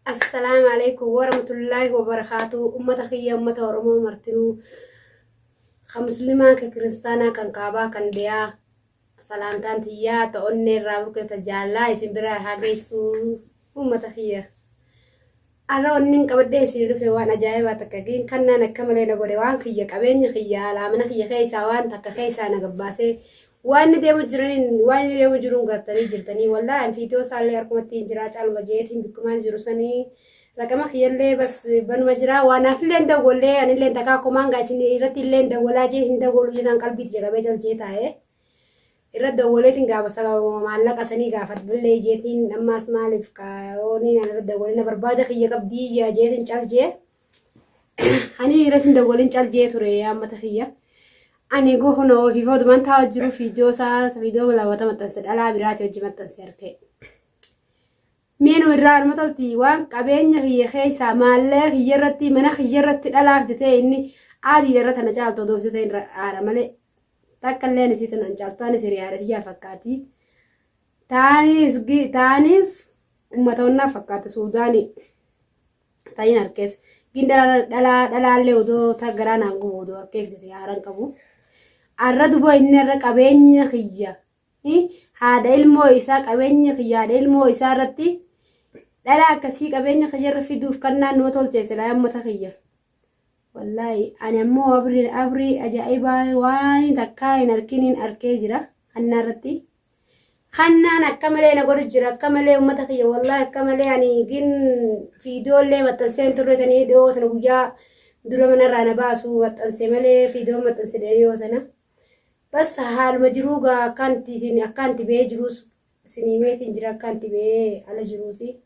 السلام عليكم ورحمة الله وبركاته أمة خيّة أمة ورمو مرتنو خمسلما ككريستانا كان كابا كان بيا سلامتان تيا تقولني الرابو كتجالا يسنبرا هاقيسو أمة خيّة أنا ونين كبدي سيرو في وانا جايبا تكاكين كنا نكمل نقولي وان خيّة كبين خيّة لا من خيّة خيسا وان تكا خيسا نقباسي وان دي مجرون قطري جرتني والله ان فيديو سالي اركمتين جراج على وجهتهم بكمان جروسني رقم خيالي بس بنو مجرا وانا في اللين دولي انا اللين تكا كمان غاسيني رتي اللين دولا جي هند دولو جنان قلبي جگا بيدل جيتا ہے الرد دولتين غا بس معلق اسني غافت بلي جيتين اما اسمع لي كاوني انا الرد دولنا برباده خيه قبدي جيتين چال جي خاني رتين دولين چال جي توري يا متخيه أنا أقول هنا في فود من تاجروا فيديو ولا وتمتنسد على براتي وجمتنسر كي مين وران متلتي وان قبين هي خيسا ماله هي رتي منخ هي رتي الاف دتي اني عادي رت انا جالت دوبتين انا ملي تاكل نسيت ان جالتاني سرياره يا فكاتي تانيس امتونا فكات سوداني تاين اركس دلا لودو تاغرانا غودو كيف دي هاران كبو الرد بو إن الرقبين خيّة هذا المو إساق أبين خيّة هذا المو إسارتي لا كسيك أبين خيّة في دوف كنا نوتول جيسلا يا متخيّة والله أنا مو أبري أجائبا واني تكاين أركينين أركيجرا النارتي خنا نكمل نقول جرا كمل متخيّة والله كمل يعني جن في دول لي متنسين تروتني دو تنبويا درو من الرانا باسو متنسملي في دول متنسدريو سنة بس حال مجروغا كانتي بيجروس سنيميت انجرا كانتي بي على جروسي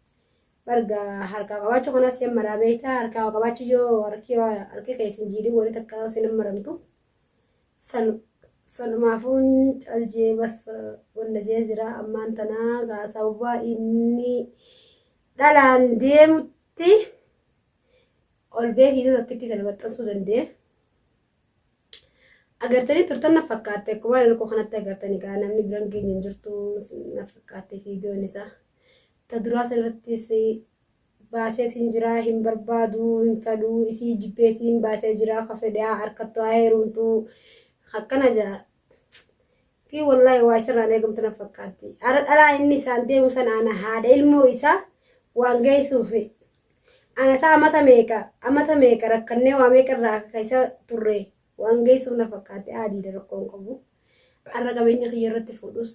برغا حركا قباچو كنا سيم مرابيتا حركا قباچو جو اركي كيسن جيدي ولي تكا سنم مرمتو سن مافون الجي بس ولا جيزرا امان تنا غاسوبا اني دالان ديمتي اولبي هيدو كتي تلبتسو دندي agartani turtan fakkaate kuma ilko kanatti agartani ka namni biran keenya jirtu fakkaate fiidiyoon isaa ta duraa sanarrattis baaseetiin jira hin barbaadu hin fedhu isii jibbeetiin baasee jira ka fedhaa harkattu heerumtu akkana jaa ki wallahi waa isarraan eegamtana fakkaate dhalaa inni isaan deemu sana ana haadha ilmoo isaa waan geessuufi ana taa amata meeqa rakkannee waa meeqa irraa keessa turre waan geessuuf na fakkaate aadii daraqoon qabu arra qabeenya kiyyarratti fuudhus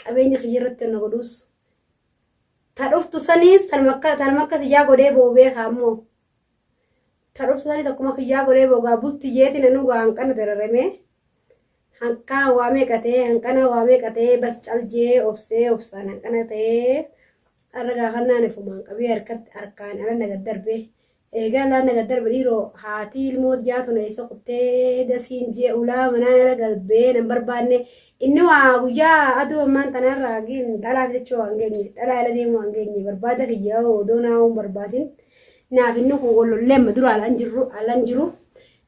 qabeenya kiyyarratti na godhus tadhuftu sanis tan makka siyyaa godhee boobee kaammoo tadhuftu sanis akkuma kiyyaa godhee boogaa bulti jeeti nanu hanqana dararame hanqana waa meeqatee bas caljee obsaan hanqana ta'ee arra gaafannaan ifumaan qabee harkaan ala naga darbee eegaa laana gadar badiiro haati ilmoot jaatu na isa qutee dasiin jee ulaa manaa galbee nan barbaanne inni waa guyyaa aduu ammaan tanarraa gin dhalaaf jechuu waan geenye dhalaa ala deemu waan geenye barbaada kiyyaa odoo naa'uun barbaadin naaf inni kun gollollee madura alan jiru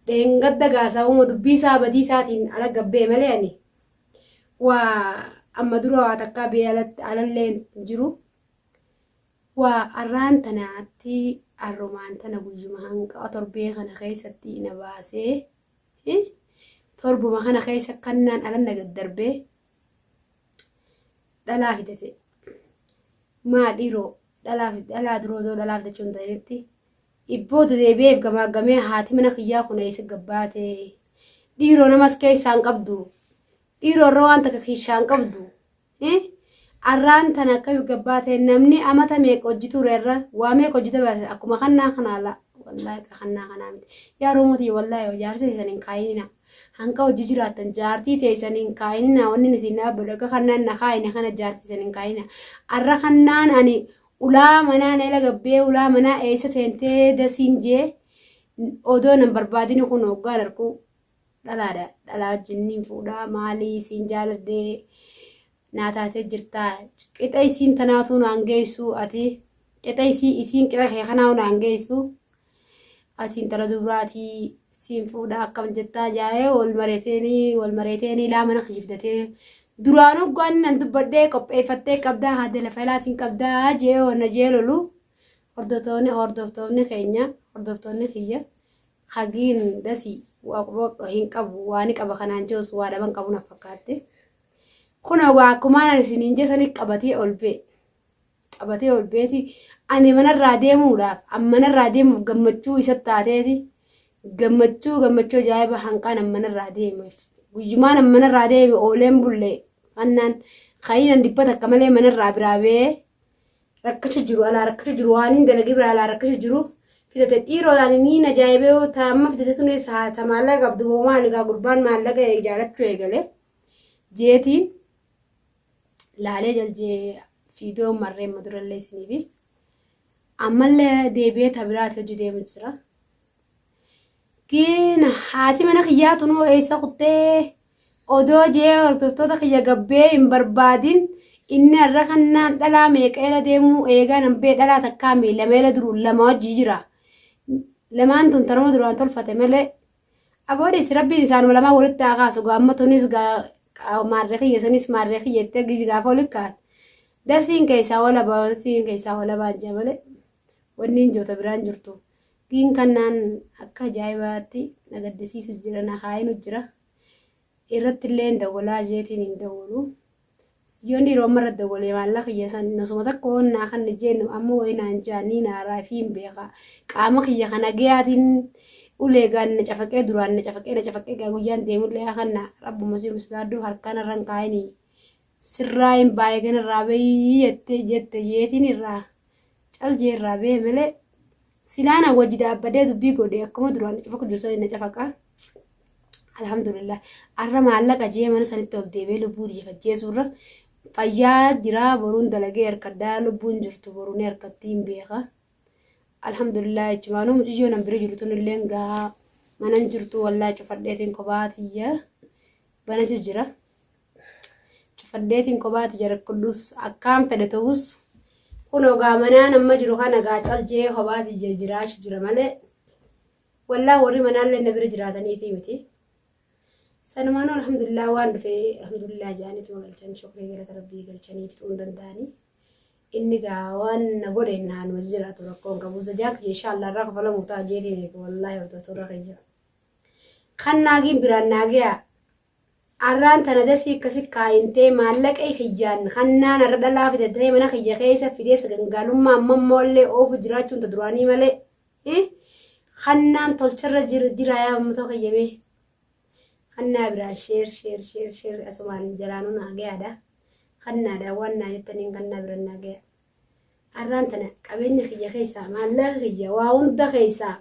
deengadda gaasaa uma dubbii isaa badii isaatiin ala gabbee malee ani waa amma dura waa takkaa bee alallee jiru waa arraan tanaatti arromaan tana guyyuma hanqa torbee kana keessatti na baasee torbuma kana keessa kannaan alanna gaddarbee dhalaa fidate maa dhiiroo dhalaa duroodoo dhalaaf jechuun ta'etti ibbootu deebi'eef gamaagamee haati mana kiyyaa kun eessa gabbaate dhiiroo namas keessaan qabdu dhiiroo irra waan takka keessaan qabdu arraan tana akka gabbaate namni amata meeqa hojjitu reerra waa meeqa hojjita baase akkuma kannaa kanaala wallahi kannaa kanaa miti yaa roomoti wallahi jaartii isaniin kaayinina hanqa hojii jiraatan jaartii teessaniin kaayinina wanni isin dhaabbadhu akka kannaan na kaayina kana jaartii isaniin kaayina arra kannaan ani ulaa manaa neela gabbee ulaa manaa eessa teentee dasiin jee odoo nan barbaadini kun hoggaan arku dhalaa jinniin fuudhaa maalii siin jaaladhee naataatee jirtaa qixa isiin tanaatu naan geessu ati qixa isiin qixa kee kanaa naan geessu ati intala dubraatii siin fuudhaa akkam jettaa jaa'ee wal mareeteenii laa mana kijibdatee duraan hoggaan nan dubbadhee qopheeffattee qabdaa haadha lafa laatiin qabdaa jee wanna jee lolu hordoftoonni keenya hordoftoonni kiyya hagiin dasii hin qabu waan qaba kanaan jees waa dhaban qabu na fakkaate kun ogaa akkuma isiniin jeesanii qabatee ol beeti ani manarraa deemuudhaaf ammanarraa deemuuf gammachuu isa taateeti gammachuu ajaa'iba hanqaan ammanarraa deemuuf guyyumaan ammanarraa deeme ooleen bullee kannaan kayinan dibbata akka malee manarraa biraabee rakkacha jiru alaa rakkacha jiru waan hin dalagii biraa alaa rakkacha jiru fidate dhiiroodhaan niin ajaa'ibee taa'amma fidate tunis haata maallaqa qabdu moo maaligaa gurbaan maallaqa jaalachuu eegale jeetiin laalee jaljee fiidoo marreen madurallee isiniifi ammallee deebi'ee tabiraati hojii deemu jira. Giina haati mana kiyyaa tunuu eessa kuttee odoo jee hordoftoota kiyya gabbee hin barbaadin inni irra kannaan dhalaa meeqeela deemuu eegaan hambee dhalaa takkaa miilameela duru lama hojii jira. Lamaan tun taruma duraan tolfate malee aboodis rabbiin isaanuma lamaa walitti haa kaasu gaamma tunis maarree kiyya sanis maarree kiyya itti agisi gaafa walikaan. Dasiin keessaa walabaan jee malee wanni hin joota biraan jirtu. Giin kannaan akka ajaa'ibaatti na gaddisiisu jira na haayinu jira. Irratti illee dawwalaa jeetiin hin dawwalu. Yoon dhiiroo marra dawwalee maallaqa kiyya san nasuma takka onnaa kan jennu amma wayinaan jaanii naaraa fi hin beeka. Qaama kiyya kana gayaatiin uleegaan na cafaqee duraan na cafaqee gaa guyyaan deemullee kanna rabbuma si mustaaduu harkaan irraan kaayini. Sirraa hin baay'ee ganarraa bahii jette jeetiin irraa caljee irraa bahee malee silaana wajji dhaabbadee dubbii godhe akkuma duraan na cafaqu jirsa na cafaqa. Alhamdulillah arra maallaqa jee mana sanitti ol deebee lubbuu jeesurra fayyaa jira boruun dalagee harkaddaa lubbuun jirtu boruun harkatti hin beeka. Alhamdulillah jechumaanuu muciyyoo nan bira jiru tunillee gaa manan jirtu wallaa cufadheetiin kophaatiyya banatu jira. Cufadheetiin kophaatiyya rakkullus akkaan fedhe ta'us kun ogaa manaan amma jiru kana gaa caljee kophaatiyya jiraachu jira malee wallaa warri manaallee na bira jiraataniitii miti. Sanumaanuu alhamdulillah waan dhufee alhamdulillah jaanitu galchan shukrii galata rabbii galchanii fixuun danda'anii inni gaa waan na godhe naannoo jiraatu rakkoon qabu zajaak inshallah irraa kafalamu ta'a jeetiin eegu wallaahi hordoftoota kiyya. Kan naagiin biraan naagiyaa arraan tana dasii akkasi kaayintee maallaqa kiyyaan kan naan arra dhalaa fidee mana kiyya keessa fidee sagangaalummaa ammallee oofu jiraachuun ta duraanii malee kan naan tolcharra jira yaa uummata kiyyamee. Kannaa biraa sheer asumaan jalaanuu naagaadha. Kannaadha waan naa jettaniin kannaa biraan naagaya. Arraan tana qabeenya kiyya keessaa maallaqa kiyya waa hunda keessaa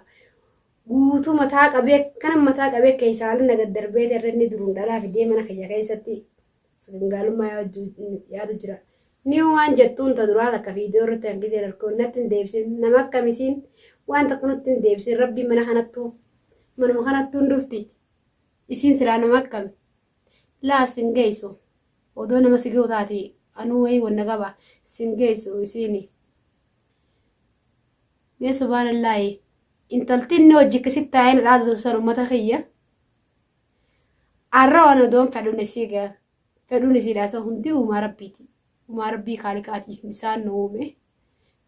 guutuu mataa qabee keessaa haalli naga darbee irra duruun dhalaa fidee mana kiyya keessatti sagangaalummaa yaadu jira. Ni waan jettuun ta duraa takka fiidiyoo irratti hanqisee darkoon natti hin deebisin nama akkamisiin waan takka nutti hin deebisin rabbi manuma kanattuu hin dhufti. Isin silaa nama akkami laa sin geessu odoo nama si ga'u taate anuu wayii wanna qaba sin geessu isiini mee subhaanallaahi intaltinni hojii akkasitti taa'een dhaadatu san uummata kiyya arra waan odoon fedhuun isiidhaa isa hundi uumaa rabbiiti uumaa rabbii kaaliqaati isaan nu uume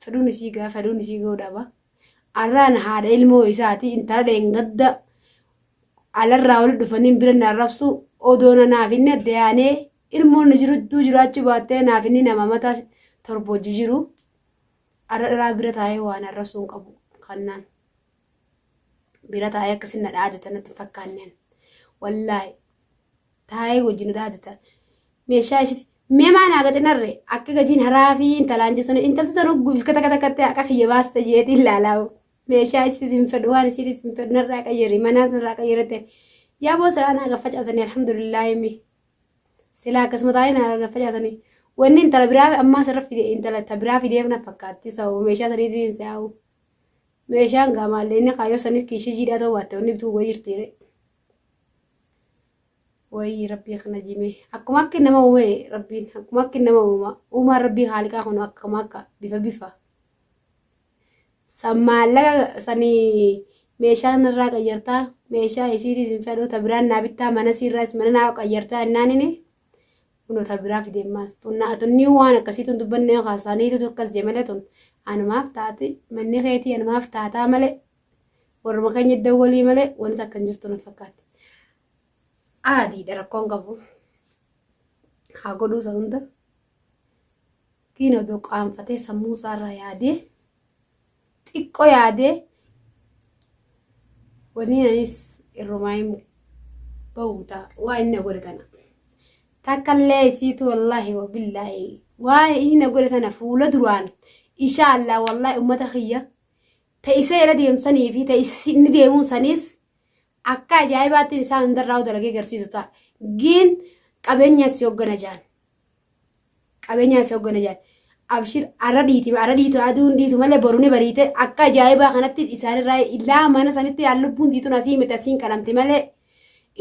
fedhuun isii ga'uu dhaba arraan haadha ilmoo isaati intala dheengadda alarraa wal dhufaniin bira na rabsu odoona naafinni adda yaanee ilmoonni jiraachuu baattee naafinni nama mataa torbojji jiru arraa bira taa'ee waan arrabsuun qabu kannaan bira taa'ee akkasiin na dhaadata natti fakkaanneen wallaahi taa'ee wajjin na dhaadata meeshaa isitti mee maa naa gaxinarre akka gatiin haraa fi intalaan jechuun intalti san ogguuf kata akka kiyya baasta jeetiin laalaa'u. Meeshaa isitiin fedhu waan isitiin fedhu narraa qayyari manaa narraa qayyarate yaa boo silaa naa gaffacaasanii alhamdulillah mi silaa akkasuma taa'ee naa gaffacaasanii wanni intala biraa ammaa sarra fide intala biraa fideef na fakkaatti sa'u meeshaa saniitiin sa'u meeshaan gaamaallee inni kaayyoo sanis kiishii jiidhaa ta'uu baatte wanni bituu wayii jirtiire wayii rabbii kana jime akkuma akka nama uume rabbiin akkuma akka nama uumaa rabbii haaliqaa kun akkuma akka bifa. Sammallaqa sanii meeshaa narraa qayyartaa meeshaa isiitiin fedhu ta biraan naa bittaa mana sirraas mana naa qayyartaa innaanini kunoo ta biraa fideemmaas tunni waan akkasiitun dubbanne haasaaniitu akkas jemale tun أنا ما فتاتي مني خيتي أنا ما فتاتا ملء ورما كان يدولي ملء وأنت كان جرتنا فكاتي عادي دركون قبو هاقولو سوندا كينو دوق آم فتي سموسا را يادي تيكو يادي ونينيس الرومايم بوتا وإنه قلتنا تاكالي سيتو والله وبالله وإنه قلتنا فولا دروان إن شاء الله والله أمتا خيّة تأيسي ردي يمساني في تأيسي نديمون سانيس أكا جايبات إنسان در راو دلقي قرسيسو تا جين قبنيا سيوغنا جان قبنيا سيوغنا جان أبشر أرديتو أدون ديتو مالي بروني بريتي أكا جايبا خانتي إسان الرأي إلا مانا سانتي اللبون ديتو ناسي متاسين كلامتي مالي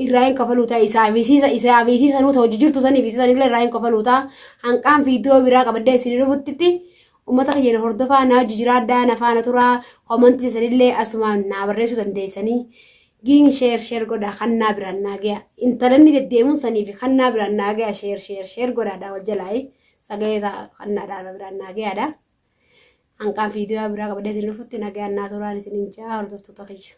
الرأيين كفلوتا إسا أبيسي سانو توججرتو ساني بيسي ساني الرأيين كفلوتا هنقام فيديو براق بدأ سنينو فتتي ومتا خيجين هردفا نا ججرات دا نفانا ترى قومنتي سنيلي أسمان نابرسو تنديساني جين شير قدا خنا برنا جا انت لني تديمون سني في خنا برنا جا شير قدا دا وجلاي سجيتا خنا دا برنا جا دا هنقام فيديو براق بدأ سنينو فتنا جا ناتوراني سنينجا هردفتو تخيش